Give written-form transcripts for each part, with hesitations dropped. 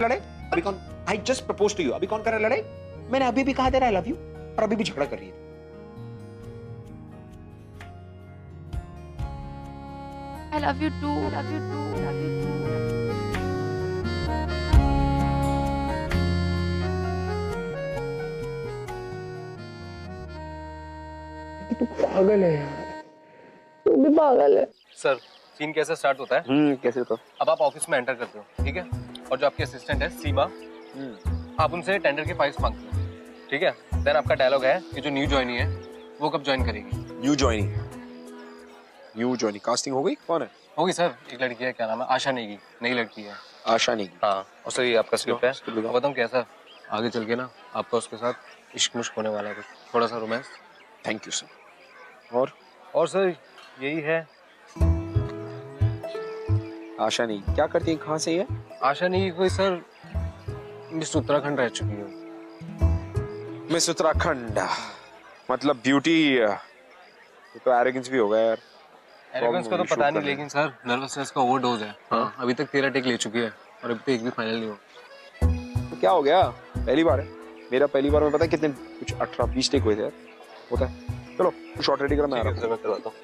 लड़ाई? अभी कौन? I just proposed to you. अभी कौन कर रहा है लड़ाई? मैंने अभी भी कहा था I love you और अभी भी झगड़ा कर रही है। I love you too. I love you too. I love you too. तू पागल है यार, तू भी पागल है। सर सीन कैसे स्टार्ट होता है? कैसे होता? अब आप ऑफिस में एंटर करते हो, ठीक है? और जो आपकी असिस्टेंट है सीमा, आप उनसे टेंडर के फाइल्स मांगते हो, ठीक है? देन आपका डायलॉग है कि जो न्यू ज्वाइनी है वो कब ज्वाइन करेगी। न्यू ज्वाइनिंग कास्टिंग हो गई? कौन है? होगी सर, एक लड़की है, क्या नाम है, आशा नेगी, नई लड़की है। आशा नेगी। हाँ, और सर ये आपका स्क्रिप्ट है। बताऊँ कैसा आगे चल के ना आपका उसके साथ इश्क मुश्क होने वाला है, कुछ थोड़ा सा रोमांस। Thank you sir. और सर यही है। आशा नहीं क्या करती है, कहाँ से है? आशा नेगी कोई सर मिस उत्तराखंड रह चुकी है। मिस उत्तराखंड मतलब ब्यूटी, तो एरोगेंस भी होगा यार। एरोगेंस का तो पता नहीं, लेकिन सर नर्वसनेस का ओवरडोज है। हाँ, अभी तक 13 टेक ले चुकी है और अभी तक एक भी फाइनल नहीं हुआ। तो क्या हो गया? पहली बार है मेरा, पहली बार में पता है कितने, कुछ 18-20 टेक हुए थे यार। होता है। चलो शॉट रेडी करो, मैं आ रहा हूं। मैं करवाता हूं।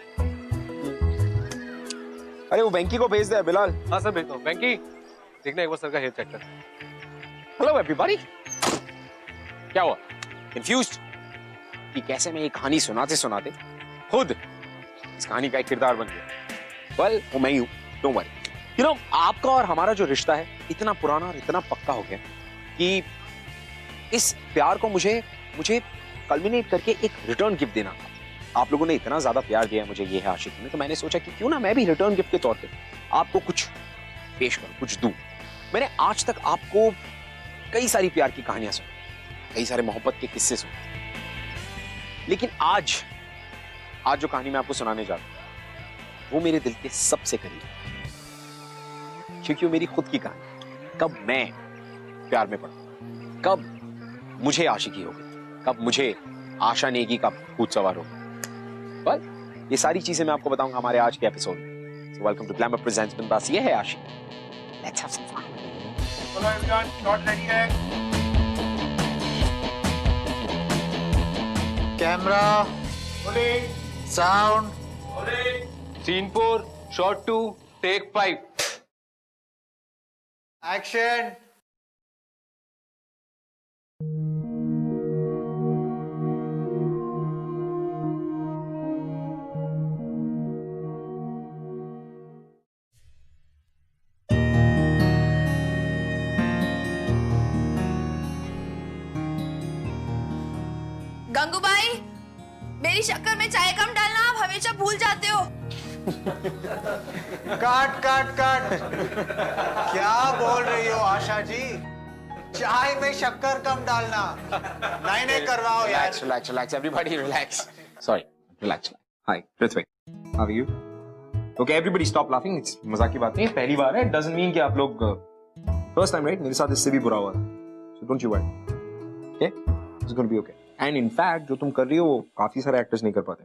अरे वो वेंकी को भेज दे बिलाल। हाँ सर भेजता हूं। वेंकी देखना एक बार सर का हेयर चेक कर। Hello everybody. क्या हुआ? कंफ्यूज्ड कि कैसे मैं ये कहानी सुनाते सुनाते खुद इस कहानी का एक किरदार बन गया। वेल वो मैं ही हूं, डोंट वरी। यू नो आपका और हमारा जो रिश्ता है इतना पुराना और इतना पक्का हो गया कि इस प्यार को मुझे कल्मिनेट करके एक रिटर्न गिफ्ट देना था। आप लोगों ने इतना ज्यादा प्यार दिया मुझे, ये है आशिकी में, तो मैंने सोचा कि क्यों ना मैं भी रिटर्न गिफ्ट के तौर पे आपको कुछ पेश करूं, कुछ दूं। मैंने आज तक आपको कई सारी प्यार की कहानियां सुनी, कई सारे मोहब्बत के किस्से सुने, लेकिन आज जो कहानी मैं आपको सुनाने जा रहा हूं वो मेरे दिल के सबसे करीब है, क्योंकि वो मेरी खुद की कहानी। कब मैं प्यार में पड़ा, कब मुझे आशिकी हो गई, कब मुझे आशा नेगी का भूत सवार हो गया। बस ये सारी चीजें मैं आपको बताऊंगा हमारे आज के एपिसोड में। So welcome to glamour presents Bindass. ये है Aashiqui. Let's have some fun. चलो एवरीवन, शॉट रेडी है। Camera rolling, sound rolling. Scene 4 shot 2 take 5। Action. Gangubai, मेरी शक्कर में चाय कम डालना, आप हमेशा भूल जाते हो। Cut cut cut. क्या बोल रही हो आशा जी? चाय में शक्कर कम डालना। नहीं करवाओ यार। Relax, everybody relax. Sorry, relax. Hi, Prithvi. How are you? Okay, everybody stop laughing. It's मजाक की बात नहीं है, पहली बार है, doesn't mean कि आप लोग first time, right? मेरे साथ इससे भी बुरा हुआ था. So don't you worry. Okay? It's going to be okay. And in fact, जो तुम कर रही हो वो काफी सारे एक्टर्स नहीं कर पाते.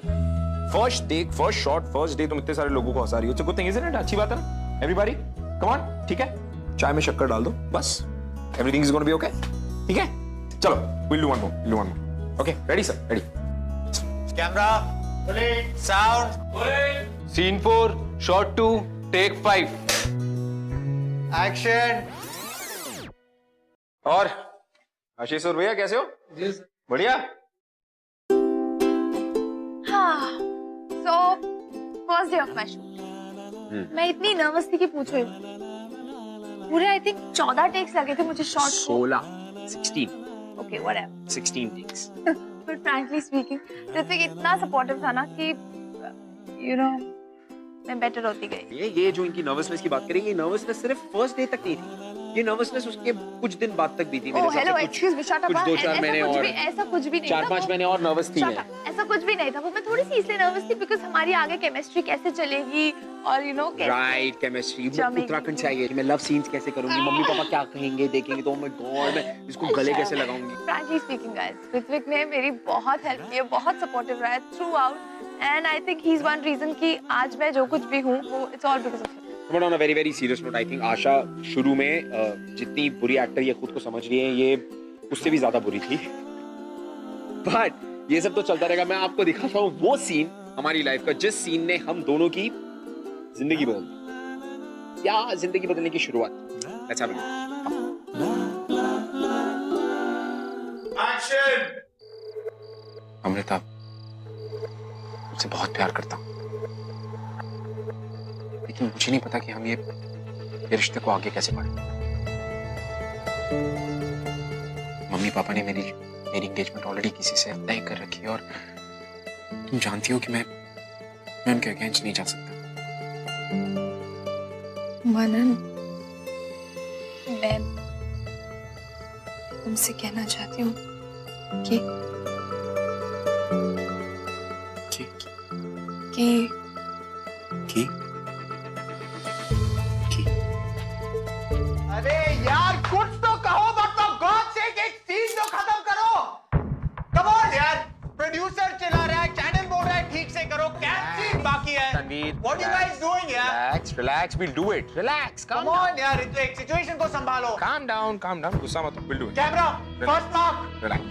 First take, first shot, first day तुम इतने सारे लोगों को हंसा रही हो. It's a good thing, isn't it? अच्छी बात है ना? Everybody, come on, ठीक है? चाय में शक्कर डाल दो, बस. Everything is going to be okay. ठीक है? चलो, we'll do one more. Okay, ready sir? Ready. Camera rolling, sound rolling. Scene 4 shot 2 take 5। Action. और आशीष और भैया कैसे हो? जी बढ़िया। हाँ, so first day of my shoot. मैं इतनी नर्वस थी कि पूछो ही मत। पूरे आई थिंक 14 टेक्स लगे थे मुझे शॉट को। 16 Okay, whatever. 16 takes. But frankly speaking, Ritwik इतना सपोर्टिव था ना कि you know मैं बेटर होती गई। ये जो इनकी नर्वसनेस की बात करें, ये नर्वसनेस सिर्फ फर्स्ट डे तक नहीं थी, ये नर्वसनेस उसके कुछ दिन बाद तक भी थी। मेरे hello excuse me, shut up. कुछ 2-4 महीने और ऐसा कुछ भी नहीं था। 4-5 महीने और नर्वस थी मैं। ऐसा कुछ भी नहीं था। वो मैं थोड़ी सी इसलिए नर्वस थी बिकॉज़ हमारी आगे केमिस्ट्री कैसे चलेगी और you know right chemistry. Uttarakhand से आई है, मैं लव सीन्स कैसे करूंगी, मम्मी पापा क्या कहेंगे, देखेंगे तो माय गॉड मैं इसको गले कैसे लगाऊंगी। फ्रैंकली स्पीकिंग गाइस, ऋत्विक ने मेरी बहुत हेल्प की है, बहुत सपोर्टिव रहा है throughout, and I think he is one reason कि आज मैं जो कुछ भी हूँ वो it's all because of him. But on a very very serious note, I think Asha शुरू में जितनी बुरी एक्टर ये खुद को समझ रही है, ये उससे भी ज्यादा बुरी थी। बट ये सब तो चलता रहेगा। मैं आपको दिखाता हूँ वो सीन हमारी लाइफ का, जिस सीन ने हम दोनों की जिंदगी बदल दी, या जिंदगी बदलने की शुरुआत। Let's have a look. Amrita, मुझसे बहुत प्यार करता हूँ, लेकिन मुझे नहीं पता कि हम ये रिश्ते को आगे कैसे बढ़े। मम्मी पापा ने मेरी एंगेजमेंट ऑलरेडी किसी से तय कर रखी है, और तुम जानती हो कि मैं उनके अगेंस्ट नहीं जा सकता। मनन, मैं तुमसे कहना चाहती हूँ कि कि कि अरे यार कुछ तो कहो, मतलब गॉड से एक सीन तो खत्म करो। कम ऑन यार, प्रोड्यूसर चला रहा है, चैनल बोल रहा है ठीक से करो, कैप सीन बाकी है। Tanveer, what you guys doing यार? relax, we'll do it. Relax, come on यार, इस एक सिचुएशन को संभालो। calm down, गुस्सा मत हो, we'll do it. Camera first mark, Relax.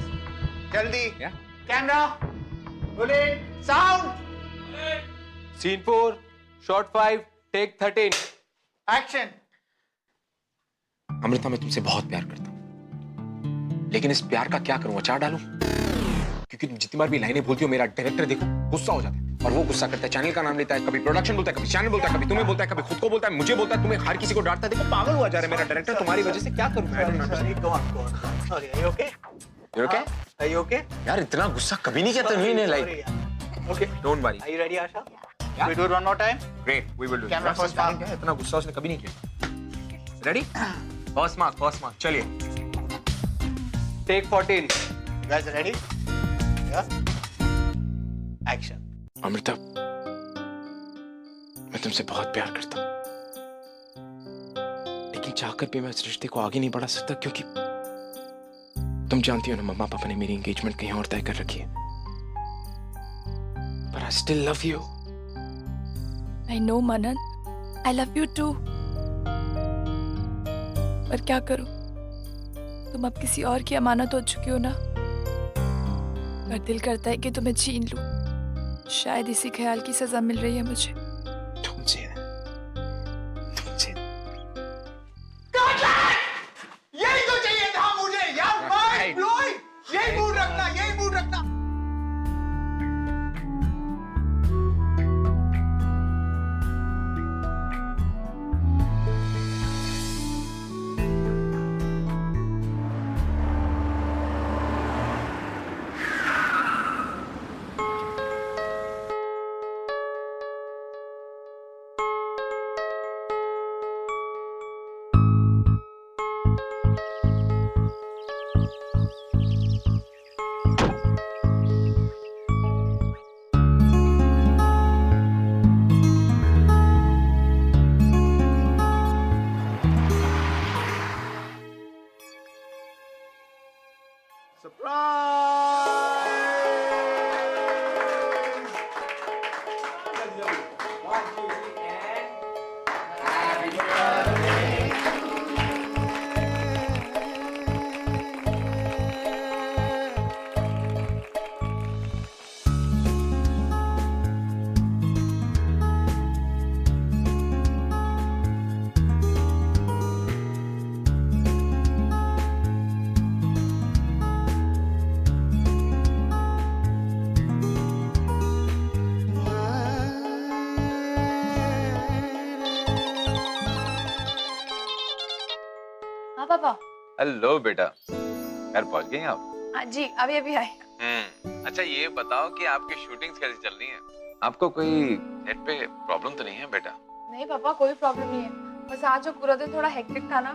जल्दी। Yeah. Camera rolling, sound scene 4 shot 5 take 13। Action. Amrita, मैं तुमसे बहुत प्यार करता हूँ, लेकिन इस प्यार का क्या करूं, अचार डालूं? क्योंकि तुम जितनी बार भी लाइनें बोलती हो, मेरा डायरेक्टर देखो गुस्सा हो जाता है, और वो गुस्सा करता है, चैनल का नाम लेता है, कभी प्रोडक्शन बोलता है, कभी चैनल बोलता है, कभी तुम्हें बोलता है, कभी खुद को बोलता है, मुझे बोलता है, तुम्हें हर किसी को डांटता है। देखो पागल हुआ जा रहा है मेरा डायरेक्टर तुम्हारी वजह से। क्या करूं मैं? Sorry, are you okay? You're okay? Are you okay? यार इतना गुस्सा कभी नहीं किया तन्वी ने, like okay, don't worry. Are you ready Asha? We do it one more time. Great, we will do. Camera first mark. इतना गुस्सा उसने कभी नहीं किया। रेडी? फर्स्ट मार्क, चलिए। Take 14। Guys ready? Yeah. Action. Amrita, मैं तुमसे बहुत प्यार करता हूँ, लेकिन चाहकर भी मैं इस रिश्ते को आगे नहीं बढ़ा सकता, क्योंकि तुम जानती हो ना, मम्मा पापा ने मेरी एंगेजमेंट कहीं और तय कर रखी है। But I still love you. I know, Manan, I love you too. पर क्या करूं? तुम अब किसी और की अमानत हो चुकी हो ना। पर दिल करता है कि तुम्हें छीन लूं। शायद इसी ख्याल की सजा मिल रही है मुझे। तुमसे यही तो चाहिए था मुझे यार, माइंड ब्लोइंग। यही मूड रखना, यही मूड रखना। हाँ पापा। हेलो बेटा, घर पहुंच गए आप? हाँ जी, अभी अभी आए। अच्छा ये बताओ कि आपकी शूटिंग्स कैसी चल रही हैं? आपको कोई सेट पे प्रॉब्लम तो नहीं है बेटा? नहीं पापा, कोई प्रॉब्लम नहीं है, बस आज जो पूरा दिन थोड़ा हेक्टिक था ना,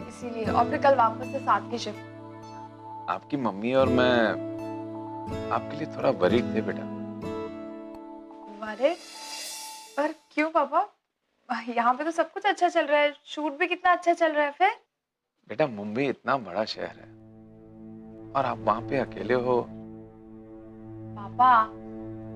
इसीलिए। और फिर कल वापस से 7 की शिफ्ट। आपकी मम्मी और मैं आपके लिए थोड़ा वरीड थे बेटा। अरे पर क्यों पापा? यहाँ पे तो सब कुछ अच्छा चल रहा है, शूट भी कितना अच्छा चल रहा है। फिर बेटा मुंबई इतना बड़ा शहर है और आप वहां पे अकेले हो। पापा,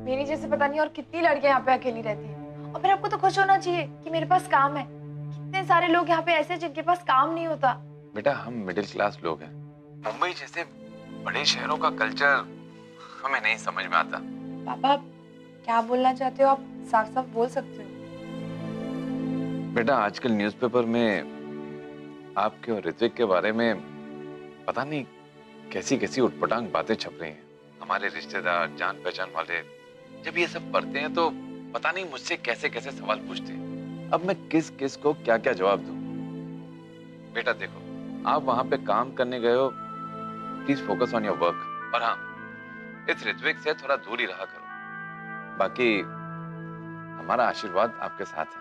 मेरी जैसे पता नहीं और कितनी लड़कियां यहाँ पे अकेली रहती हैं, और फिर आपको तो खुश होना चाहिए कि मेरे पास काम है। कितने सारे लोग यहाँ पे ऐसे हैं जिनके पास काम नहीं होता। बेटा हम मिडिल क्लास लोग हैं। मुंबई जैसे बड़े शहरों का कल्चर हमें नहीं समझ में आता। पापा क्या बोलना चाहते हो आप? साफ साफ बोल सकते हो। बेटा आजकल न्यूज़पेपर में आपके और ऋत्विक के बारे में पता नहीं कैसी कैसी उटपटांग बातें छप रही हैं। हमारे रिश्तेदार, जान पहचान वाले जब ये सब पढ़ते हैं तो पता नहीं मुझसे कैसे कैसे सवाल पूछते हैं। अब मैं किस किस को क्या क्या जवाब दूं? बेटा देखो, आप वहां पे काम करने गए हो, please focus on your work. और हाँ, इस ऋत्विक से थोड़ा दूर ही रहा करो। बाकी हमारा आशीर्वाद आपके साथ है।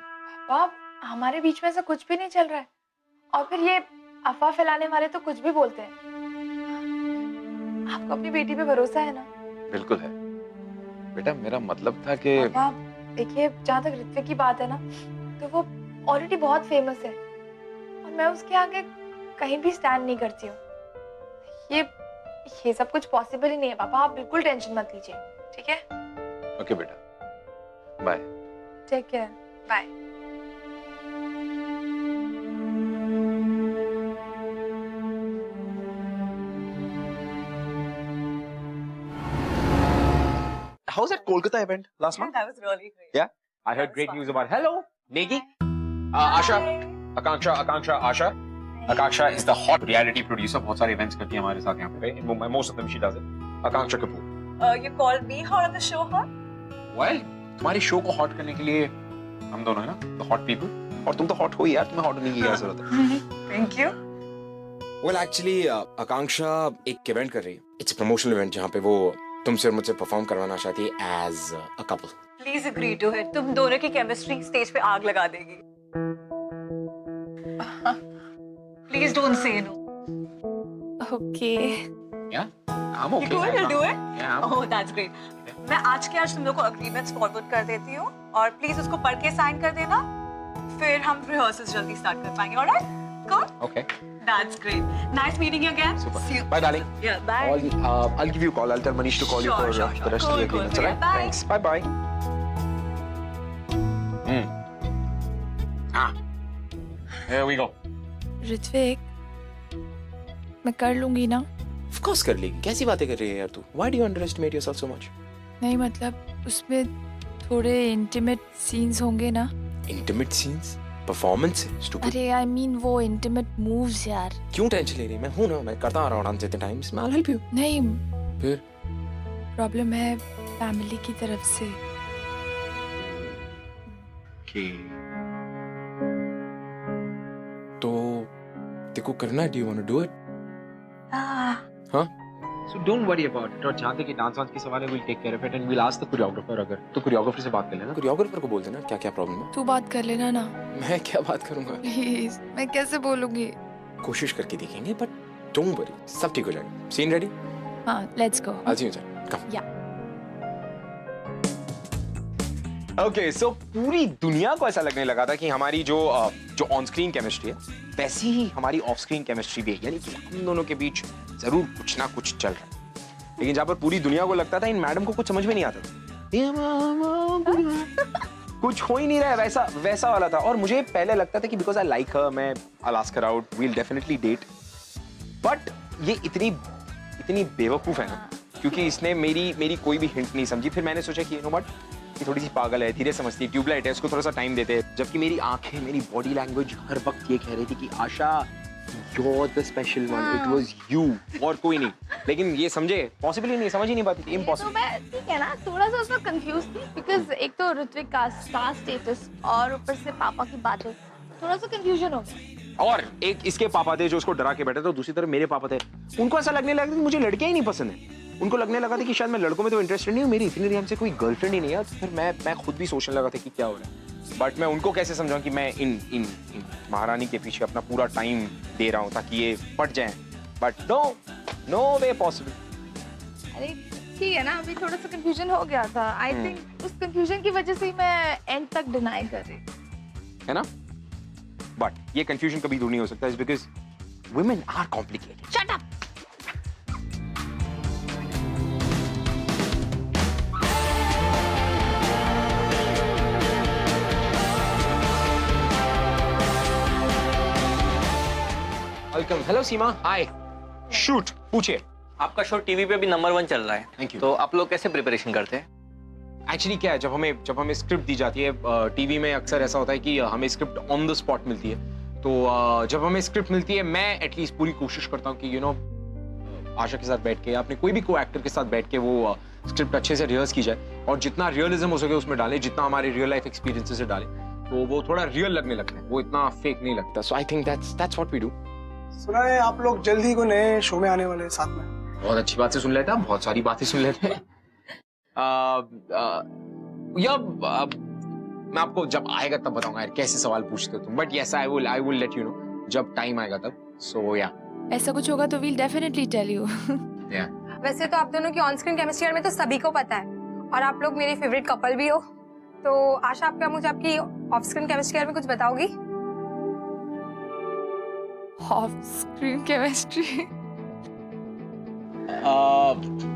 पापा हमारे बीच में ऐसा कुछ भी नहीं चल रहा है। और फिर ये अफवाह फैलाने वाले तो कुछ भी बोलते हैं। आपको अपनी बेटी पे भरोसा है ना? बिल्कुल है बेटा, मेरा मतलब था कि पापा देखिए, जहाँ तक ऋत्विक की बात है ना, तो वो ऑलरेडी बहुत फेमस है और मैं उसके आगे कहीं भी स्टैंड नहीं करती हूँ। ये सब कुछ पॉसिबल ही नहीं है पापा। आप बिल्कुल टेंशन मत लीजिए, ठीक है? ओके बेटा, bye. Take care, bye. How's that Kolkata event last month? That was really great. Yeah, I heard great news about. Hello, Negi, Asha, Akanksha, Asha. Akanksha is the hot reality producer. बहुत सारे events करती है हमारे साथ यहाँ पे. In Mumbai, most of them she does it. Akanksha Kapoor. You called me hot on the show, huh? Well, तुम्हारी show को hot करने के लिए हम दोनों है ना, the hot people. और तुम तो hot हो ही यार, तुम्हें hot होने की क्या जरूरत है? Thank you. Well, actually, आकांक्षा एक इवेंट कर रही है. It's a promotional event जहाँ पे वो तुमसे और मुझसे परफॉर्म करवाना चाहती है as a couple. Please agree to it. तुम दोनों की केमिस्ट्री स्टेज पे आग लगा देगी. Please don't say no. Okay. Yeah, I'm okay. You do it, you'll do it? Yeah, I'm Oh, that's great. मैं आज के आज तुम लोग को agreements forward कर देती हूँ और please उसको पढ़ के sign कर देना. फिर हम rehearsals जल्दी start कर पाएंगे. Alright? Cool? okay. That's great. Nice meeting you again. Super. See you. Bye, darling. Yeah, bye. I'll give you a call. I'll tell Manish to call you Sure, for sure, the rest of Cool, the cool. agreements. Alright? Bye. Thanks. Bye, bye. Here we go. Ritwik, मैं कर लूंगी ना? Of course कर लेगी. कैसी बातें कर रही है यार तू? Why do you underestimate yourself so much? नहीं मतलब उसमें थोड़े इंटीमेट सीन्स होंगे ना? Intimate scenes, performance, stupid. अरे आई मीन वो इंटीमेट मूव्स यार. क्यों टेंशन ले रही है? मैं हूँ ना, मैं करता आ रहा हूँ डांस इतने टाइम्स. I'll help you. नहीं, फिर प्रॉब्लम है फैमिली की तरफ से. Okay. तो देखो करना है. Do you want to do it? Ah. हाँ? So don't worry about it. और जहाँ तक ये डांस वांस की सवाल है, we'll take care of it and we'll ask the choreographer. अगर तो choreographer से बात कर लेना. कोरियोग्राफर को बोल देना क्या क्या प्रॉब्लम है. तू बात कर लेना ना. मैं क्या बात करूँगा? प्लीज, मैं कैसे बोलूंगी? कोशिश करके देखेंगे but don't worry. सब ठीक हो जाएगा. Scene ready? हाँ, let's go. I'll see you inside. Come. Okay, so पूरी दुनिया को ऐसा लगने लगा था कि हमारी जो ऑन स्क्रीन केमिस्ट्री है वैसी ही हमारी ऑफ स्क्रीन केमिस्ट्री भी है, यानी कि हम दोनों के बीच जरूर कुछ ना कुछ चल रहा है. लेकिन जहाँ पर पूरी दुनिया को लगता था इन मैडम को कुछ समझ में नहीं आता था, कुछ हो ही नहीं रहा है, वैसा वाला था. और मुझे पहले लगता था कि बिकॉज आई लाइक हर, मैं I'll ask her out, we'll definitely date. But ये इतनी बेवकूफ है ना, क्योंकि इसने मेरी कोई भी हिंट नहीं समझी. फिर मैंने सोचा कि यू नो व्हाट, ये थोड़ी सी पागल है, धीरे समझती है, ट्यूबलाइट है, इसको थोड़ा सा टाइम देते हैं. जबकि मेरी आंखें, मेरी बॉडी लैंग्वेज हर वक्त ये कह रही थी कि आशा you're the special one, it was you और कोई नहीं. लेकिन ये समझे पॉसिबल ही नहीं, समझ ही नहीं पाती थी. तो इम्पॉसिबल. मैं ठीक है ना, थोड़ा सा उसमें कंफ्यूज थी बिकॉज एक तो ऋत्विक का स्टार स्टेटस और ऊपर से पापा की बातें, थोड़ा सा कंफ्यूजन हो गया. और एक इसके पापा थे जो उसको डरा के बैठे थे, और दूसरी तरफ मेरे पापा थे, उनको ऐसा लगने लगा कि मुझे लड़कियां ही नहीं पसंद है. उनको लगने लगा था कि शायद मैं लड़कों में तो इंटरेस्टेड नहीं हूँ, मेरी इतनी देर से कोई गर्लफ्रेंड ही नहीं है. फिर मैं खुद भी सोचने लगा था कि क्या हो रहा है. बट मैं उनको कैसे समझाऊं कि मैं इन महारानी के पीछे अपना पूरा टाइम दे रहा हूँ ताकि ये पट जाएं. But no way possible. अरे ठीक है ना, अभी थोड़ा सा कंफ्यूजन हो गया था. आई थिंक उस कंफ्यूजन की वजह से ही मैं एंड तक डिनाई कर रही है ना. बट ये कंफ्यूजन कभी दूर नहीं हो सकता, is because women are complicated. Shut up. Welcome. Hello Seema, hi. Shoot, पूछिए। आपका शो टीवी पे भी नंबर 1 चल रहा है। Thank you. तो आप लोग कैसे प्रिपरेशन करते हैं? एक्चुअली क्या है, जब हमें स्क्रिप्ट दी जाती है, टीवी में अक्सर ऐसा होता है कि हमें स्क्रिप्ट ऑन द स्पॉट मिलती है। तो जब हमें स्क्रिप्ट मिलती है, मैं एटलीस्ट पूरी कोशिश करता हूँ कि आशा के साथ बैठ के, अपने कोई भी को एक्टर के साथ बैठ के वो स्क्रिप्ट अच्छे से रिहर्स की जाए और जितना रियलिज्म हो सके उसमें डालें, जितना हमारे रियल लाइफ एक्सपीरियंसेस से डालें, तो वो थोड़ा रियल लगने लगता है, वो इतना फेक नहीं लगता। So I think that's what we do. सुना है आप लोग जल्द ही को नए शो में आने वाले हैं साथ में। बहुत अच्छी बात से सुन लेते हैं, बहुत सारी बातें सुन लेते हैं। मैं आपको जब आएगा तब बताऊंगा यार, कैसे सवाल पूछते हो तुम। But yes, I will let you know जब टाइम आएगा तब। सो या ऐसा कुछ होगा तो वील डेफिनेटली टेल यू। वैसे तो आप दोनों की ऑन स्क्रीन केमिस्ट्री में तो सभी को पता है और आप लोग मेरे फेवरेट कपल भी हो। तो आशा, आप क्या मुझे आपकी ऑफ स्क्रीन केमिस्ट्री में कुछ बताओगी? Of screen chemistry?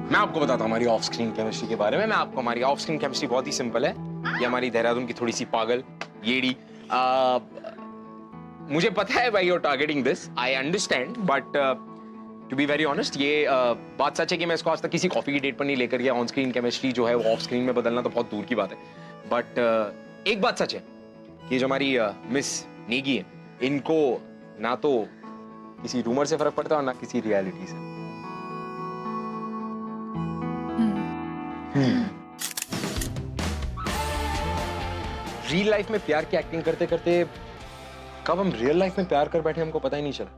मैं आपको बताता हूँ हमारी ऑफ स्क्रीन केमिस्ट्री के बारे में। हमारी ऑफ स्क्रीन केमिस्ट्री बहुत ही सिंपल है। ये हमारी देहरादून की थोड़ी सी पागल येड़ी। मुझे पता है भाई, you are targeting this, I understand, but to be very honest, ये बात सच है कि मैं इसको आज तक किसी कॉफी की डेट पर नहीं लेकर गया। ऑन स्क्रीन केमिस्ट्री जो है वो ऑफ स्क्रीन में बदलना तो बहुत दूर की बात है। बट एक बात सच है कि जो हमारी मिस नेगी है, इनको ना तो किसी रूमर से फर्क पड़ता है और ना किसी रियलिटी से। रियल लाइफ में प्यार की एक्टिंग करते करते कब हम रियल लाइफ में प्यार कर बैठे हमको पता ही नहीं चला।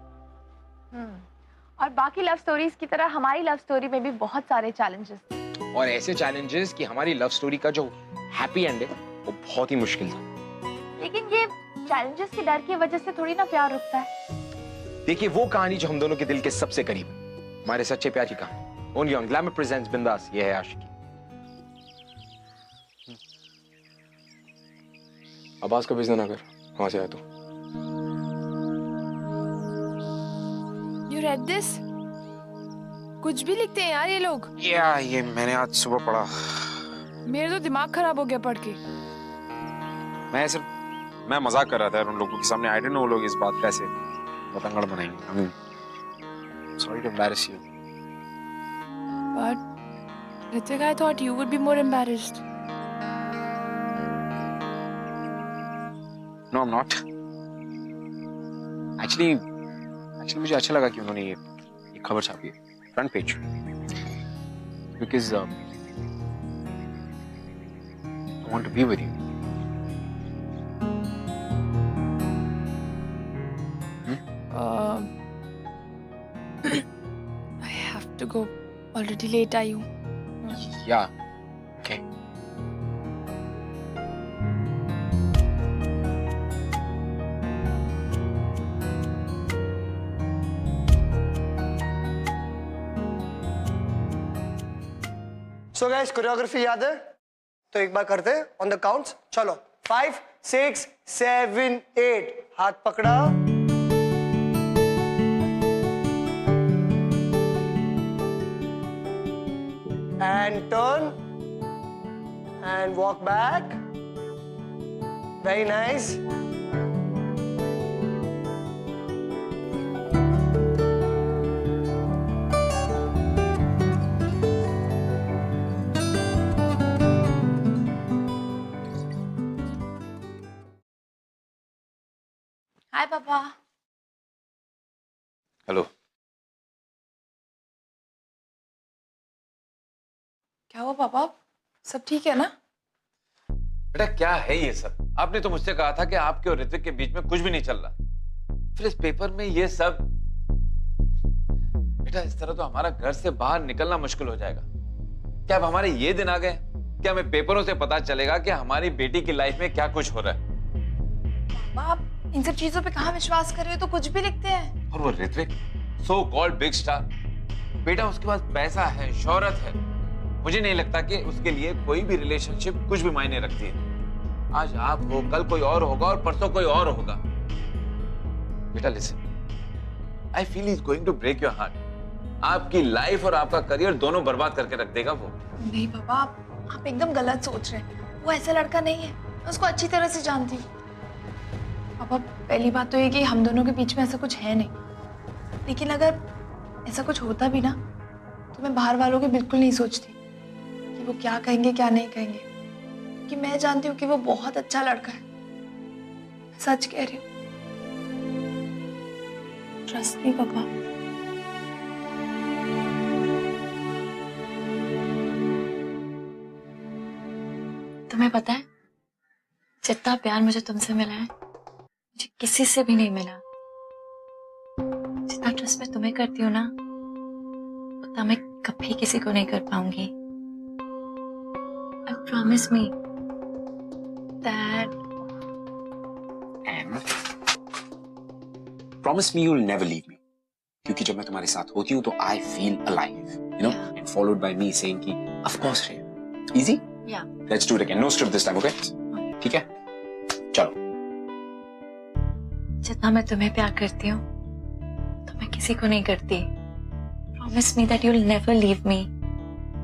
और बाकी लव स्टोरीज की तरह हमारी लव स्टोरी में भी बहुत सारे चैलेंजेस थे। और ऐसे चैलेंजेस कि हमारी लव स्टोरी का जो हैप्पी एंड है वो बहुत ही मुश्किल था। लेकिन ये चैलेंजेस के डर की वजह से थोड़ी ना प्यार रुकता है। देखिए, वो कहानी जो हम दोनों के दिल के सबसे करीब है, हमारे सच्चे प्यार की कहानी। Only on glamour presents Bindass, ये है आशिकी। आवाज को भेजना ना कर, वहां से आया तो। You read this? कुछ भी लिखते हैं यार ये लोग। ये मैंने आज सुबह पढ़ा। मेरे तो दिमाग खराब हो गया पढ़ के। मैं मजाक कर रहा था उन लोगों के सामने। आई डोंट नो वो लोग इस बात का ऐसे पतंगड़ बनाएंगे। I mean, sorry to embarrass you. But Ritik, I thought you would be more embarrassed. No, I'm not. Actually मुझे अच्छा लगा कि उन्होंने ये खबर छापी है front page, because I want to be with you. I have to go. Already late आई हूँ। Yeah. Okay. So guys, choreography याद है तो एक बार करते हैं ऑन द काउंट्स। चलो 5 6 7 8, हाथ पकड़ा, and turn and walk back. Very nice. हाय पापा। हेलो। क्या हुआ पापा? सब ठीक है ना? बेटा क्या है ये सब? आपने तो मुझसे कहा था कि आपके और ऋतिक के बीच में कुछ भी नहीं चल रहा, फिर इस पेपर में ये सब। बेटा इस तरह तो हमारा घर से बाहर निकलना मुश्किल हो जाएगा। क्या अब हमारे ये दिन आ गए कि हमें पेपरों से पता चलेगा कि हमारी बेटी की लाइफ में क्या कुछ हो रहा है? पापा आप इन सब चीजों पे कहाँ विश्वास कर रहे हो? तो कुछ भी लिखते हैं। और वो Hrithik, so called big star, बेटा उसके पास पैसा है, शोहरत है। मुझे नहीं लगता कि उसके लिए कोई भी रिलेशनशिप कुछ भी मायने रखती है। आज आप हो, कल कोई और होगा और परसों कोई और होगा। बेटा listen, I feel is going to break your heart. आपकी लाइफ और आपका करियर दोनों बर्बाद करके रख देगा वो। नहीं पापा, आप एकदम गलत सोच रहे हैं। वो ऐसा लड़का नहीं है, मैं उसको अच्छी तरह से जानती हूँ। पापा पहली बात तो ये कि हम दोनों के बीच में ऐसा कुछ है नहीं। लेकिन अगर ऐसा कुछ होता भी ना तो मैं बाहर वालों के बिल्कुल नहीं सोचती कि वो क्या कहेंगे क्या नहीं कहेंगे, क्योंकि मैं जानती हूँ कि वो बहुत अच्छा लड़का है। मैं सच कह रही हूँ। ट्रस्ट मी पापा। तुम्हें पता है जितना प्यार मुझे तुमसे मिला है मुझे किसी से भी नहीं मिला। जितना ट्रस्ट मैं तुम्हें करती हूँ ना उतना मैं कभी किसी को नहीं कर पाऊंगी। I promise me that. And promise me you'll never leave me. क्योंकि जब मैं तुम्हारे साथ होती हूँ तो I feel alive, you know, and followed by me saying कि of course Shreya. Easy? Yeah. Let's do it again. No script this time, okay? ठीक है? चलो. जितना मैं तुम्हें प्यार करती हूँ तो मैं किसी को नहीं करती। Promise me that you'll never leave me,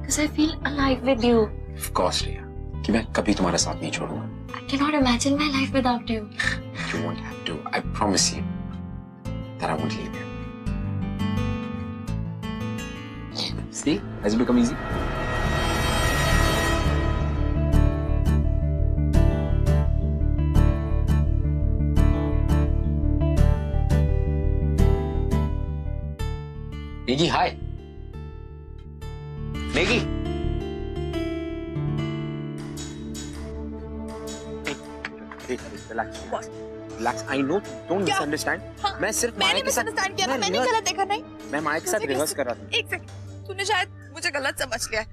because I feel alive with you. Of course Shreya. कि मैं कभी तुम्हारा साथ नहीं छोड़ूंगा. I cannot imagine my life without you. You won't have to. I promise you that I won't leave you. See? Has it become easy? Negi, hi. Negi. Relax. I know. Don't misunderstand. मैं सिर्फ मैंने misunderstand किया ना, मैंने गलत देखा नहीं। मैं माया के साथ रिहर्स कर रहा था। एक सेकंड, तूने शायद मुझे गलत समझ लिया है।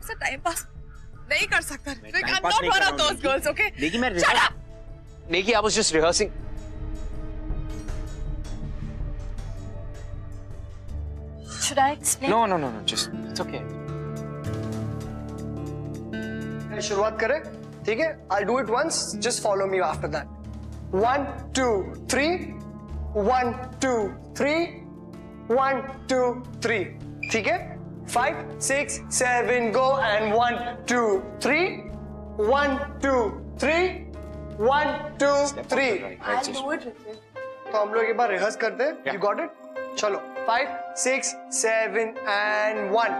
ऐसा टाइम पास नहीं कर सकता। I'm not one of those girls, okay? Negi, मैं Shut up! Negi, I was just rehearsing. Should I explain? No. Just it's okay. शुरुआत करें, ठीक है? I'll do it once. Just follow me after that. 1, 2, 3. 1, 2, 3. 1, 2, 3. ठीक है? 5, 6, 7, go and 1, 2, 3. 1, 2, 3. 1, 2, 3. तो हम लोग एक बार रिहर्स करते हैं. You got it? चलो 5, 6, 7 and 1.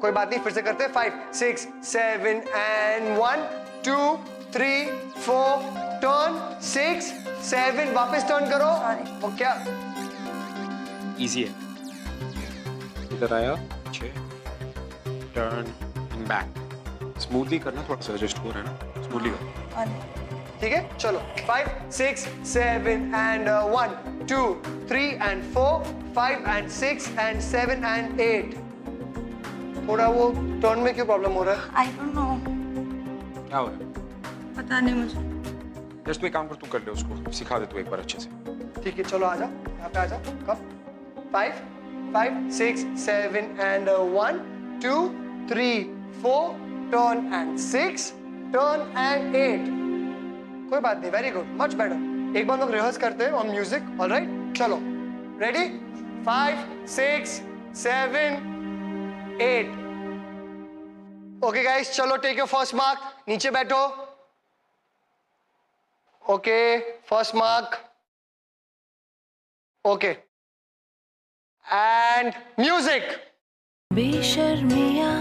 कोई बात नहीं, फिर से करते हैं. 5, 6, 7 and 1, 2, 3, 4. टर्न 6, 7. वापस टर्न करो. वो क्या? Easy है. इधर आया, 6. Turn and back. स्मूथली करना, थोड़ा सा एडजस्ट हो रहा है ना. स्मूथली करो. ठीक है, चलो 5, 6, 7 and 1, 2, 3 and 4, 5 and 6 and 7 and 8. थोड़ा वो टर्न में क्यों प्रॉब्लम हो रहा है? I don't know. क्या हो रहा है? पता नहीं मुझे। जस्ट तू एक काम कर, तू कर ले उसको. सिखा दे तू एक बार अच्छे से. ठीक है, चलो आजा, यहाँ पे आजा. कब? 5, 6, 7 and 1, 2, 3, 4. Turn and 6. Turn and 8. कोई बात नहीं, वेरी गुड, मच बेटर. एक बार लोग रिहर्स करते हैं ऑन म्यूजिक. ऑलराइट, चलो. रेडी? 5, 6, 7, 8. ओके गाइस, चलो टेक योर फर्स्ट मार्क. नीचे बैठो. Okay, first mark. Okay, and music. बेशर्मियां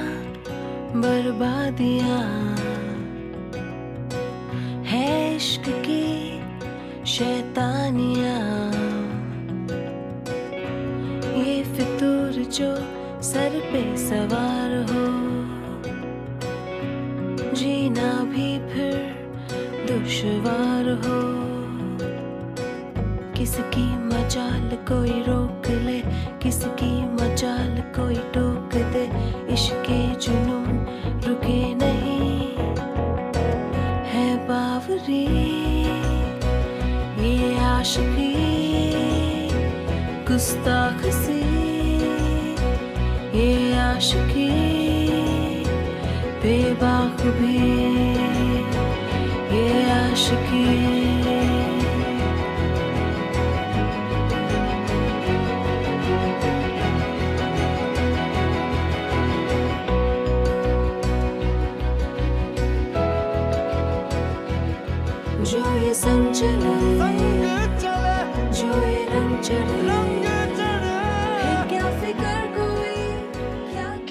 बर्बादियां है इश्क की शैतानियां. ये फितूर जो सर पे सवार हो, जीना भी फिर दुश्वार हो. किसकी मजाल कोई रोक ले, किसकी मजाल कोई टोक दे. इश्के जुनून रुके नहीं है बावरी. ये आशिकी गुस्ताख सी, ये आशिकी बेबाक भी, ये आशिकी. जो ये संग चले, जो ये रंग चढ़े,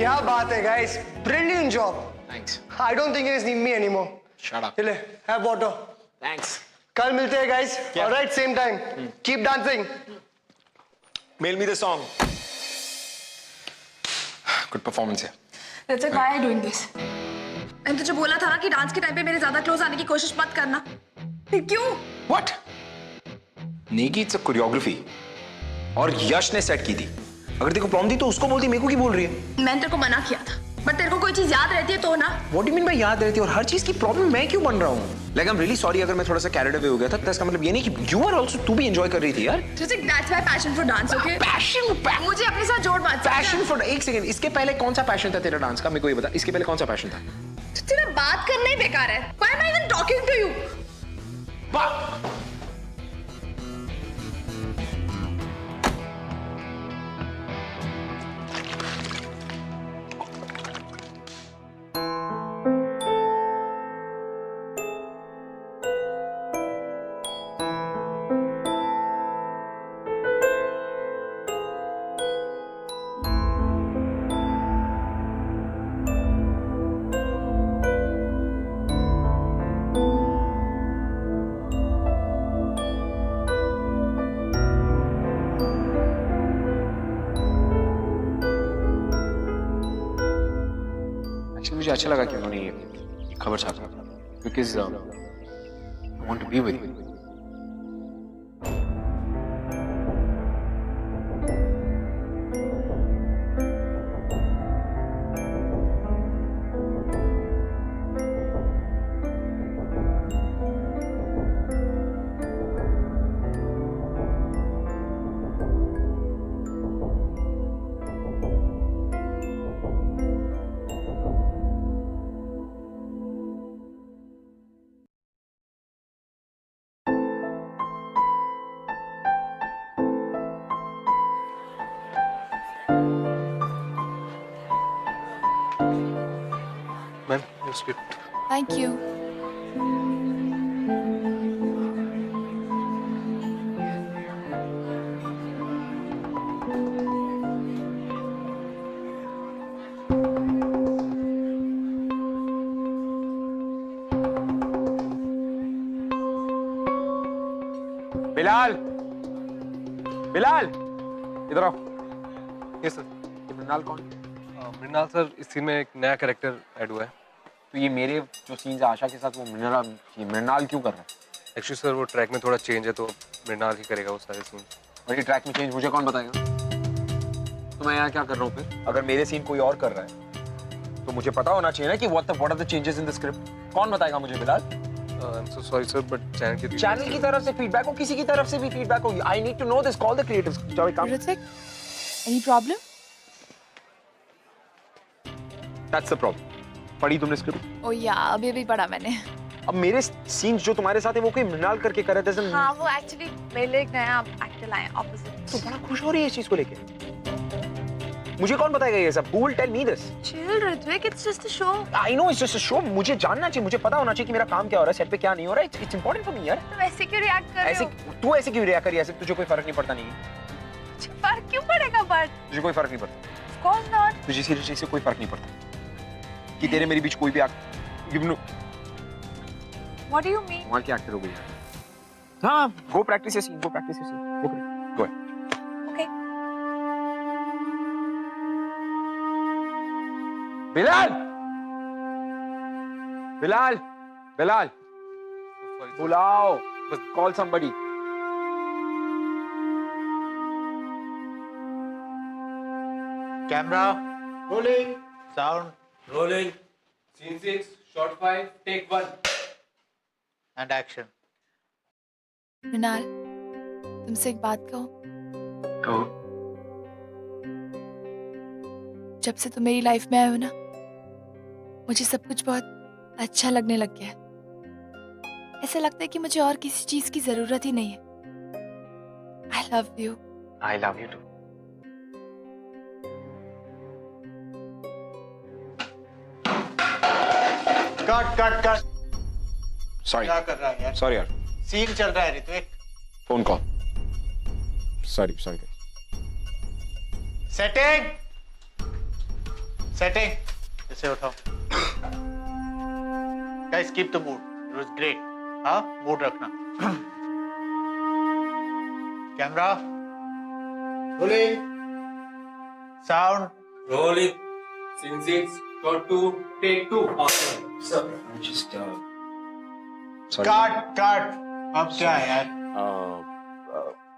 क्या बात है guys, brilliant job. Thanks. I don't think you guys need me anymore. Shut up. ले, have water. Thanks. कल मिलते हैं guys. All right, same time. Keep dancing. Mail me the song. Good performance here. Ritik, why are you doing this? मैंने तुझे बोला था ना कि डांस के टाइम पे मेरे ज्यादा क्लोज आने की कोशिश मत करना। फिर क्यों? What? Negi it's a choreography और यश ने सेट की थी। अगर तेरे को प्रॉब्लम थी तो उसको बोलती, मेरे को क्यों बोल रही है? मैंने तेरे को मना किया था, बट तेरे को कोई चीज याद रहती है तो ना। What do you mean by याद रहती है? और हर चीज की प्रॉब्लम मैं क्यों बन रहा हूँ? Like I'm really sorry अगर मैं थोड़ा सा carried away हो गया था। तो इसका मतलब ये नहीं कि you are also तू भी एंजॉय कर रही थी यार। Ritik, that's my passion for dance, okay? Passion? मुझे अपने साथ जोड़ मत। Passion for एक सेकंड, इसके पहले कौन सा पैशन था तेरा डांस का? मेरे को ये बता, इसके पहले कौन सा पैशन था? तेरा बात करना ही बेकार है। Why am I even talking to you? मुझे अच्छा लगा कि उन्होंने ये खबर छापा because I want to be with you. Ma'am, your script. Thank you. Bilal, Bilal, इधर आओ। Yes sir. ये मृणाल कौन? मृणाल सर, इस सीन में एक नया कैरेक्टर ऐड हुआ है। तो ये मेरे जो सीन्स है आशा के साथ, वो मृणाल क्यों कर रहा है? एक्चुअली सर वो ट्रैक में थोड़ा चेंज है, तो मृणाल ही करेगा वो सारे सीन। और ये ट्रैक में चेंज मुझे कौन बताएगा? तो मैं यहाँ क्या कर रहा हूँ फिर? अगर मेरे सीन कोई और कर रहा है तो मुझे पता होना चाहिए ना कि what are the changes in the script. कौन बताएगा मुझे Bilal? I am so sorry sir, but channel की तरफ से फीडबैक हो, किसी की तरफ से भी फीडबैक हो, I need to know this. Call the creatives. चलो काम। Ritik, any problem? That's the problem. पढ़ी तुमने स्क्रिप्ट? Oh yeah, अभी पढ़ा मैंने। अब मेरे सीन्स जो तुम्हारे साथ है वो कोई मृणाल करके कर रहे थे। हाँ, वो एक्चुअली मेरे लिए एक नया एक्टर आया ऑपोजिट। तो बड़ा खुश हो रही है इस चीज को लेके। मुझे कौन बताएगा ये सब? Who will tell me this? Chill, Ritik, it's just a show. I know it's just a show. मुझे जानना चाहिए, मुझे पता होना चाहिए कि मेरा काम क्या हो रहा है, सेट पे क्या नहीं हो रहा है। It's important for me यार। तुम ऐसे क्यों रिएक्ट कर रहे ऐसे हो? तू ऐसे क्यों रिएक्ट कर रही है? ऐसे तुझे कोई फर्क नहीं पड़ता नहीं? मुझे फर्क क्यों पड़ेगा बट? तुझे कोई फर्क नहीं पड़ता? Of course not. तुझे सीरियसली से कोई फर्क नहीं पड़ता कि तेरे मेरे बीच कोई भी What do you mean? वहाँ की एक्टर हो गई। हाँ, go practice your scene, go practice your scene. Go ahead. Okay. Bilal, Bilal, Bilal, बुलाओ, बस call somebody. Camera rolling, sound rolling. Scene 6, shot 5, take 1. and action. Mrinal, तुमसे एक बात कहूं? कहो। जब से तुम मेरी लाइफ में आए हो ना, मुझे सब कुछ बहुत अच्छा लगने लग गया है। ऐसा लगता है कि मुझे और किसी चीज की जरूरत ही नहीं है। I love you. I love you too. Cut. Sorry. क्या कर रहा है यार? Sorry यार। सीन चल रहा है Ritwik. Phone call. Sorry. Setting, Setting. इसे उठाओ. Guys, keep the mood. It was great. हाँ, mood रखना. Camera. Rolling. Sound. Rolling. Scene 6. Shot 2. Take 2. Awesome. Sir. Just Cut. अब क्या है यार?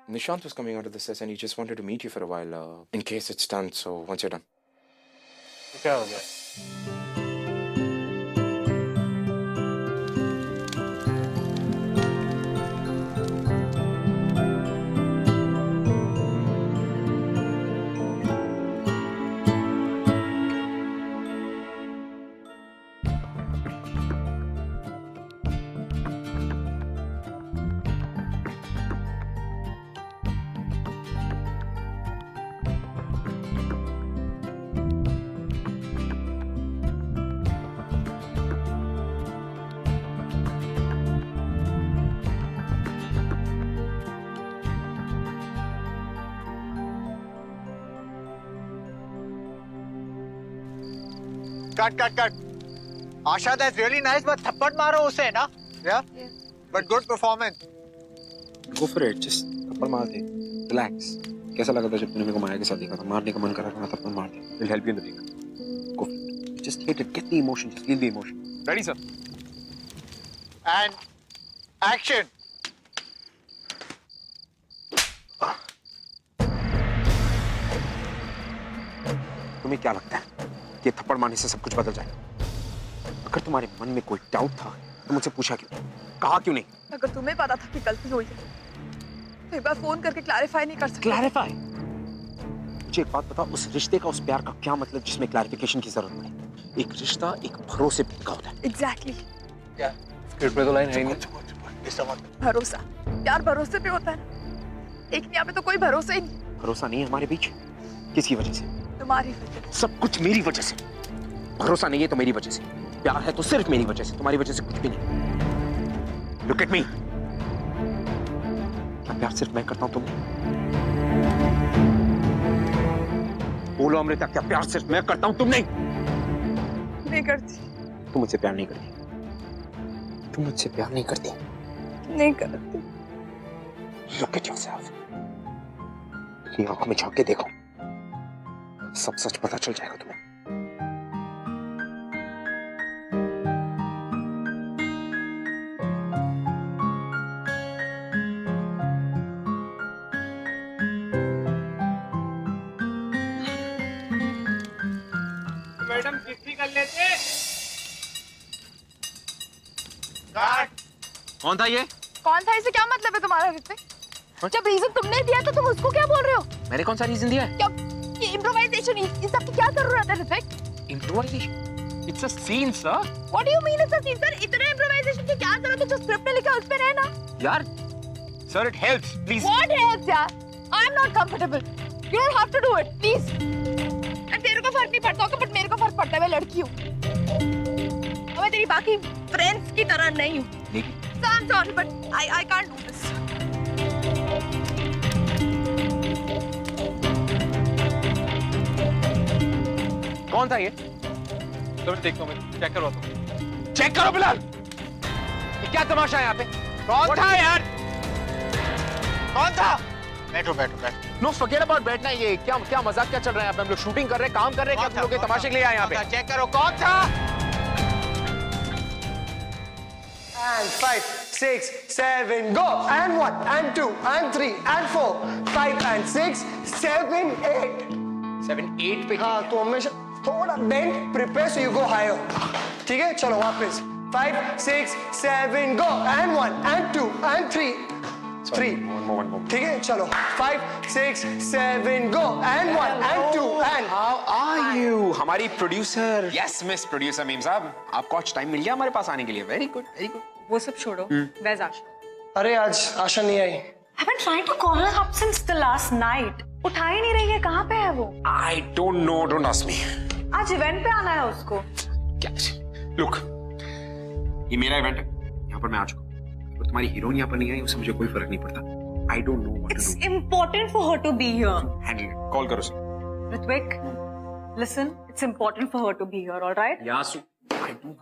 Nishant was coming out of the session and he just wanted to meet you for a while in case it's done. So once you're done. क्या हो गया? Cut. Asha, that's really nice, but थप्पड़ मारो उसे ना? Yeah? But good performance. Go for it. Just थप्पड़ मार दे. Relax. कैसा लगा था जब तूने मेरे को माया के साथ देखा था? मारने का मन कर रहा था, थप्पड़ मार दे. It'll help you in the ring. Go for it. Just hit it. Get the emotion. Just feel the emotion. Ready, sir? And action. तुम्हें क्या लगता है कि थप्पड़ मारने से सब कुछ बदल जाएगा? अगर तुम्हारे मन में कोई डाउट था तो मुझसे पूछा क्यों? कहा क्यों नहीं? अगर तुम्हें पता था कि गलती हुई है तो एक बार फोन करके क्लैरिफाई नहीं कर सकते? क्लैरिफाई? मुझे एक बात बता, उस रिश्ते का, उस प्यार का क्या मतलब जिसमें क्लैरिफिकेशन की जरूरत पड़े? एक रिश्ता एक भरोसे पे टिका होता है. एग्जैक्टली. क्या? स्क्रिप्ट में तो लाइन है ही नहीं. भरोसा. यार भरोसे पे होता है. लेकिन यहाँ पे तो कोई भरोसा ही नहीं. भरोसा नहीं है हमारे बीच. किसकी वजह से? तुम्हारी वजह से. सब कुछ मेरी वजह से. भरोसा नहीं है तो मेरी वजह से. प्यार है तो सिर्फ मेरी वजह से. तुम्हारी वजह से कुछ भी नहीं. Look at me. क्या प्यार सिर्फ मैं करता हूं तुम? बोलो अमृता, क्या प्यार सिर्फ मैं करता हूं तुम नहीं? नहीं करती. तुम मुझसे प्यार नहीं करती. तुम मुझसे प्यार नहीं करती. नहीं करती. Look at yourself. अपनी आंखों में झांक के देखो. सब सच पता चल जाएगा तुम्हें. मैडम किसी कर लेते. कौन था ये? कौन था? इसे क्या मतलब है तुम्हारा ऋत्विक? जब रीजन तुमने दिया तो तुम उसको क्या बोल रहे हो? मैंने कौन सा रीजन दिया है? क्या ये इम्प्रोवाइजेशन, इस सब की क्या जरूरत है Ritwik? Improvisation? It's a scene, sir. What do you mean it's a scene, sir? इतने इम्प्रोवाइजेशन की क्या जरूरत है? जो स्क्रिप्ट में लिखा है उस पे रहना. यार, sir, it helps. Please. What helps, यार? I'm not comfortable. You don't have to do it, please. तेरे को फर्क नहीं पड़ता होगा, बट मेरे को फर्क पड़ता है. मैं लड़की हूँ. मैं तेरी बाकी फ्रेंड्स की तरह नहीं हूँ. So I'm sorry, but I can't do this. कौन था ये? तो मैं देखता हूँ, मैं चेक करवाता हूँ. चेक करो बिलाल. ये क्या तमाशा है यहाँ पे? कौन था यार? कौन था? बैठो. नो फॉरगेट अबाउट बैठना. ये क्या मजाक क्या चल रहा है यहाँ पे? हम लोग शूटिंग कर रहे हैं, काम कर रहे हैं. क्या तुम लोग तमाशे के लिए आए यहाँ पे? चेक करो कौन था. And 5, 6, 7, go. And 1, and 2, and 3, and 4, 5, and 6, 7, 8. 7, 8 पे. हाँ, तो हमेशा थोड़ा bend, prepare so you go higher. ठीक है, चलो वापस. 5, 6, 7, go. And 1, and 2, and 3. 3. One more. ठीक है, चलो. 5, 6, 7, go. And 1, and 2, and. How are you? हमारी producer. Yes, miss producer meme साहब. आपको आज टाइम मिल गया हमारे पास आने के लिए. Very good. वो सब छोड़ो. Where's Asha? अरे आज आशा नहीं आई. I've been trying to call her up since the last night. उठा ही नहीं रही है. कहाँ पे है वो? I don't know. Don't ask me. आज इवेंट पे आना है उसको. क्या? Look, ये मेरा इवेंट है. यहाँ पर मैं आ चुका हूँ. और तुम्हारी हीरोइन यहाँ पर नहीं आई, उससे मुझे कोई फर्क नहीं पड़ता. I don't know what to do. It's important for her to be here. Handle it. Call करो sir. Ritwik, Listen, it's important for her to be here, all right? यासु,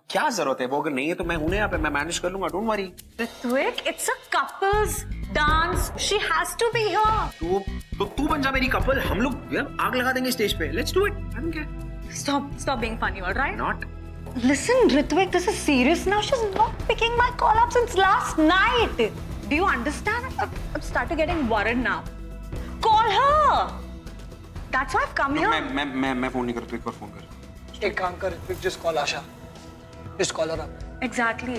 क्या जरूरत है? वो अगर नहीं है तो मैं हूं ना यहाँ पे, मैं मैनेज कर लूंगा, don't worry. Ritvik, it's a couple's dance. She has to be here. तो तू बन जा मेरी कपल, हम लोग यार आग लगा देंगे स्टेज पे। Let's do it. I don't care. Stop being funny, all right? Not. Listen, Ritvik, this is serious now. She's not picking my call up since last night. Do you understand? I'm starting getting worried now. Call her. That's why I've come here. मैं phone नहीं करता, एक बार phone कर। एक काम कर Ritwik, just call Asha. Just call her up. Exactly.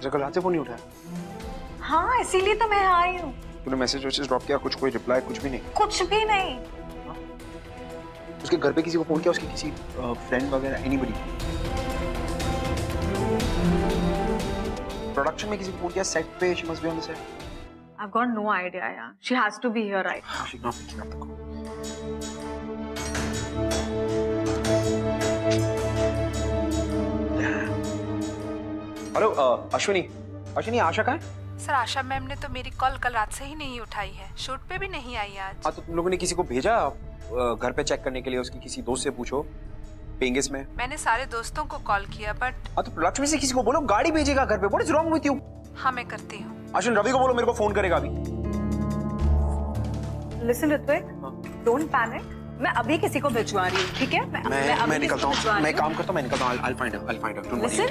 कल रात से फोन नहीं उठाया? हाँ, इसीलिए तो मैं आई हूँ। तूने मैसेज ड्रॉप किया, कुछ कोई रिप्लाई कुछ भी नहीं? कुछ भी नहीं। उसके घर पे किसी को फोन किया, उसके किसी फ्रेंड वगैरह, एनीबॉडी? प्रोडक्शन में किसी को फोन किया, सेट पे? She must be on the set. I've got no idea, yeah. She has to be here, right? She's not picking up the call. Hello Ashwini, Asha कहाँ है? सर आशा मैम ने तो मेरी कॉल कल रात से ही नहीं उठाई है, शूट पे भी नहीं आई आज। हाँ, तो तुम लोगों ने किसी को भेजा घर पे चेक करने के लिए? उसकी किसी दोस्त से पूछो, पेंगेस में। मैंने सारे दोस्तों को कॉल किया, बट हाँ, तो प्रोडक्शन में से किसी को बोलो, गाड़ी भेजेगा घर पे। What is wrong with you? हाँ, मैं करती हूँ। अश्विन, रवि को बोलो मेरे को फोन करेगा अभी। Listen, Ritvik, don't panic. मैं अभी किसी को भिजवा रही हूँ, ठीक है? मैं निकलता हूँ, मैं काम करता हूँ, मैं निकलता हूँ। I'll find her. Don't worry. Listen,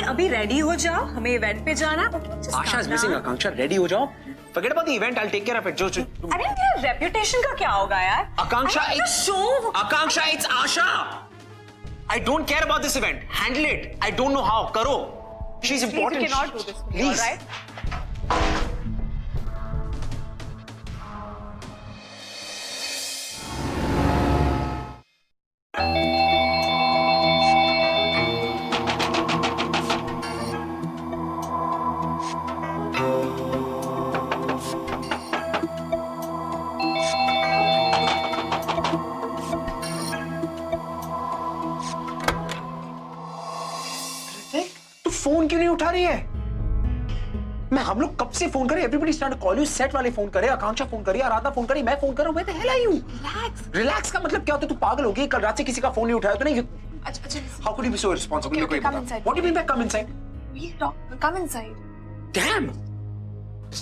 अभी रेडी हो जाओ, हमें इवेंट पे जाना है। आशा is missing. आकांक्षा, रेडी हो जाओ। Forget about the event. I'll take care of it. जो अरे तेरा रेपुटेशन का क्या होगा यार? आकांक्षा, show. Akanksha, it's Asha. I don't care about this event. Handle it. I don't know how. करो. She's important. You cannot do this, Please. all right? तू phone क्यों नहीं उठा रही है? हम लोग कब से फोन करें? Everybody start call you, set वाले फोन करे, आकांक्षा फोन करी, आराधना फोन करी, मैं फोन कर रहा हूं। Where the hell are you? Relax का मतलब क्या होता है? तू पागल हो गई? कल रात से किसी का फोन नहीं उठाया तो नहीं? अच्छा, how could you be so responsible? Okay, come inside. What do you mean by come inside? We talk. Come inside. Damn,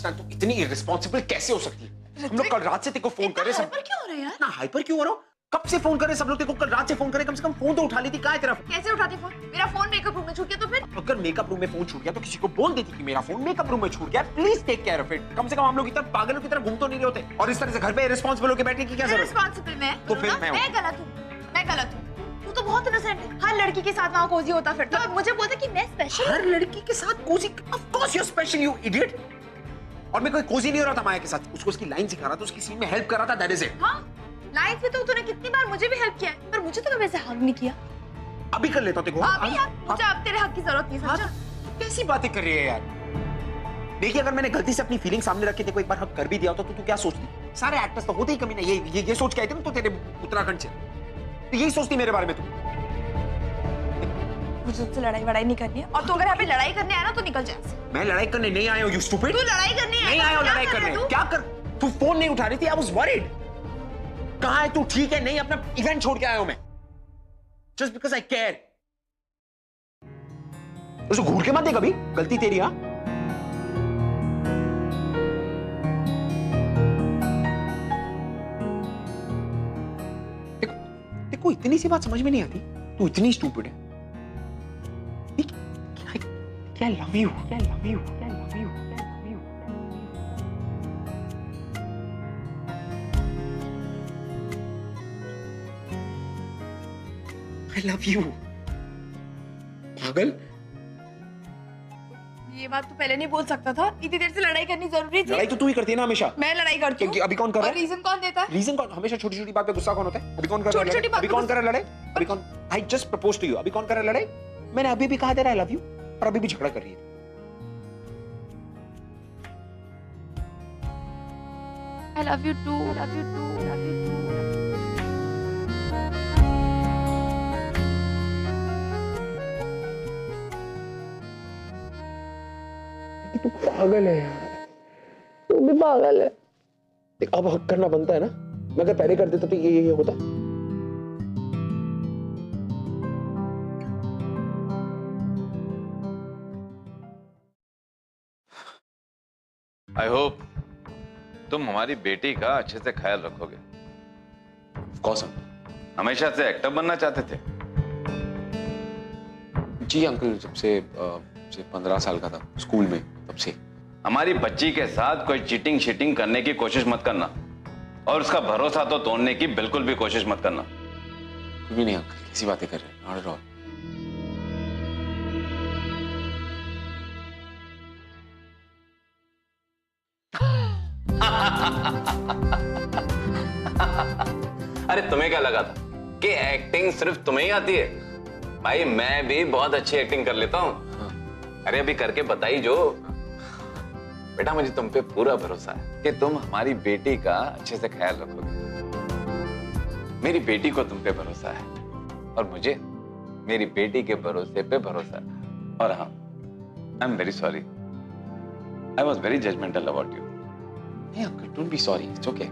तू इतनी इररिस्पांसिबल कैसे हो सकती है? हम लोग कल रात से तेरे को फोन कर रहे, सब क्यों हो रहा है यार? ना हाइपर क्यों हो रहा हो? कब से फोन करे सब लोग तेरे को? कल रात से फोन करे, कम से कम फोन तो उठा लेती। कहाँ है तेरा फोन? कैसे उठाती फोन? मेरा फोन मेकअप रूम में छूट गया तो फिर? अगर मेकअप रूम में फोन छूट गया तो किसी को बोल देती कि मेरा फोन मेकअप रूम में छूट गया, please take care of it. कम से कम हम लोग इतना पागलों की तरह घूम तो नहीं रहे होते। और इस तरह से घर पे इररिस्पांसिबल होकर बैठने की क्या जरूरत है? रिस्पांसिबल मैं? तो फिर मैं गलत हूँ। तू तो बहुत इनोसेंट है। हर लड़की के साथ वहाँ कोजी होता फिरता है। मुझे बोलता कि मैं स्पेशल। हर लड़की के साथ cozy? Of course you are special, you idiot. और मैं कोई कोजी नहीं हो रहा था माया के साथ, उसको उसकी लाइन सिखा रहा था, उसकी सीन में हेल्प कर रहा था, दैट इज इट। हाँ, लाइन पे तो तूने कितनी बार मुझे भी हेल्प किया है, पर मुझे तो कभी ऐसे हक नहीं किया। अभी कर लेता हूँ तेरे को। अभी यार, मुझे अब तेरे हक की जरूरत नहीं, समझा? कैसी बातें कर रही है यार? देखिए, अगर मैंने गलती से अपनी फीलिंग सामने रख के तेरे को एक बार हक कर भी दिया होता तो तू क्या सोचती? सारे एक्टर्स तो होते ही कमी नहीं, ये सोच के आए थे ना तो तेरे उत्तराखंड से, तो यही सोचती मेरे बारे में तू? मुझे तुझसे लड़ाई नहीं करनी है, और तू अगर यहाँ पे लड़ाई करने आया ना तो निकल जाए। मैं लड़ाई करने नहीं आया हूँ, यू स्टूपिड। तू लड़ाई करने नहीं आया हूँ लड़ाई करने। क्या कर? तू फोन नहीं उठा रही थी, आई वाज वरीड। कहाँ है तू? ठीक है नहीं? अपना इवेंट छोड़ के आया हूँ मैं, जस्ट बिकॉज आई केयर। उसको घूर के मत दे कभी, गलती तेरी। हाँ, देखो इतनी सी बात समझ में नहीं आती, तू इतनी स्टूपिड है। क्या लव यू, क्या लव यू, क्या लव यू, क्या love you. I love you. पागल, ये बात तू पहले नहीं बोल सकता था? इतनी देर से लड़ाई करनी जरूरी थी? लड़ाई तो तू ही करती है ना हमेशा। मैं लड़ाई करती हूँ। अभी कौन कर रहा है? रीजन कौन देता है? रीजन कौन? हमेशा छोटी छोटी बात पे गुस्सा कौन होता है? अभी कौन कर रहा है लड़ाई? अभी कौन कर रहा है लड़ाई? अभी कौन? I just propose to you, अभी कौन कर रहा है लड़ाई? मैंने अभी भी कहा तेरा आई लव यू, और अभी भी झगड़ा कर रही है। I love you too. Love you too. Love you too. तू पागल है यार। भी पागल है। देख अब हक करना बनता है ना, मैं अगर पहले कर देता तो ये होता। आई होप तुम हमारी बेटी का अच्छे से ख्याल रखोगे। Of course uncle. हमेशा से एक्टर बनना चाहते थे? जी अंकल, जब से 15 साल का था स्कूल में, तब से। हमारी बच्ची के साथ कोई चीटिंग शीटिंग करने की कोशिश मत करना, और उसका भरोसा तो तोड़ने की बिल्कुल भी कोशिश मत करना। कुछ भी नहीं अंकल, कैसी बातें कर रहे हैं? Not at all. अरे तुम्हें क्या लगा था कि एक्टिंग सिर्फ तुम्हें ही आती है? भाई मैं भी बहुत अच्छी एक्टिंग कर लेता हूँ। अरे अभी करके बताई जो। बेटा मुझे तुम पे पूरा भरोसा है कि तुम हमारी बेटी का अच्छे से ख्याल रखोगे। मेरी बेटी को तुम पे भरोसा है और मुझे मेरी बेटी के भरोसे पे भरोसा है। और हाँ, I am very sorry, I was very judgmental about you. नहीं uncle, don't be sorry, it's okay.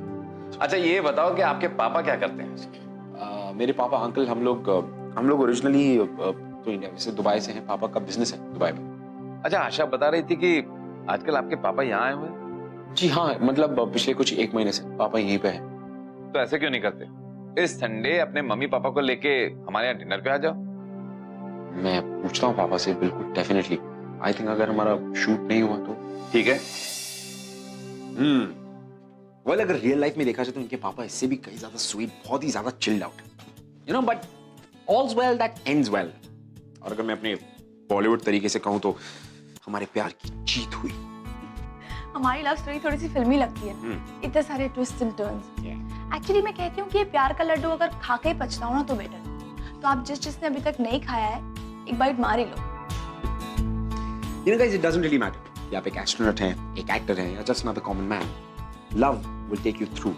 अच्छा ये बताओ कि आपके पापा क्या करते हैं? मेरे पापा अंकल, हम लोग ओरिजिनली तो इंडिया से, दुबई से हैं। पापा का बिजनेस है दुबई में। अच्छा आशा बता रही थी कि आजकल आपके पापा यहाँ आए हुए हैं? जी हाँ, मतलब पिछले कुछ 1 महीने से पापा यहीं पे हैं। तो ऐसे क्यों नहीं करते, इस संडे अपने मम्मी पापा को लेके हमारे यहाँ डिनर पे आ जाओ। मैं पूछता हूँ पापा से, बिल्कुल डेफिनेटली। आई थिंक अगर हमारा शूट नहीं हुआ तो ठीक है। वेल, अगर रियल लाइफ में देखा जाए तो इनके पापा इससे भी कहीं ज्यादा स्वीट, बहुत ही ज्यादा chilled out, you know, but all's well that ends well. और अगर मैं अपने बॉलीवुड तरीके से कहूँ तो हमारे प्यार की जीत हुई। हमारी लव स्टोरी थोड़ी सी फिल्मी लगती है, इतने सारे ट्विस्ट एंड टर्न्स। एक्चुअली मैं कहती हूँ कि ये प्यार का लड्डू अगर खा के पछताओ ना तो बेटर। तो आप जिसने अभी तक नहीं खाया है, एक बाइट मार ही लो। You know guys, it doesn't really matter कि आप एक एस्ट्रोनॉट हैं, एक एक्टर हैं, या just another common man. Love will take you through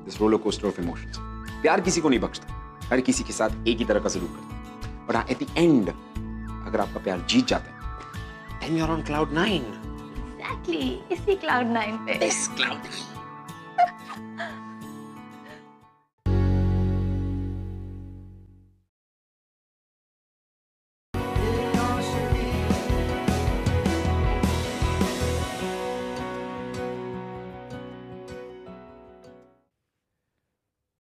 this roller coaster of emotions. प्यार किसी को नहीं बख्शता, हर किसी के साथ एक ही तरह का जरूर करता है। But at the end, अगर आपका प्यार जीत जाता है, then you're on cloud 9. Exactly, इसी cloud 9 पे। This cloud 9.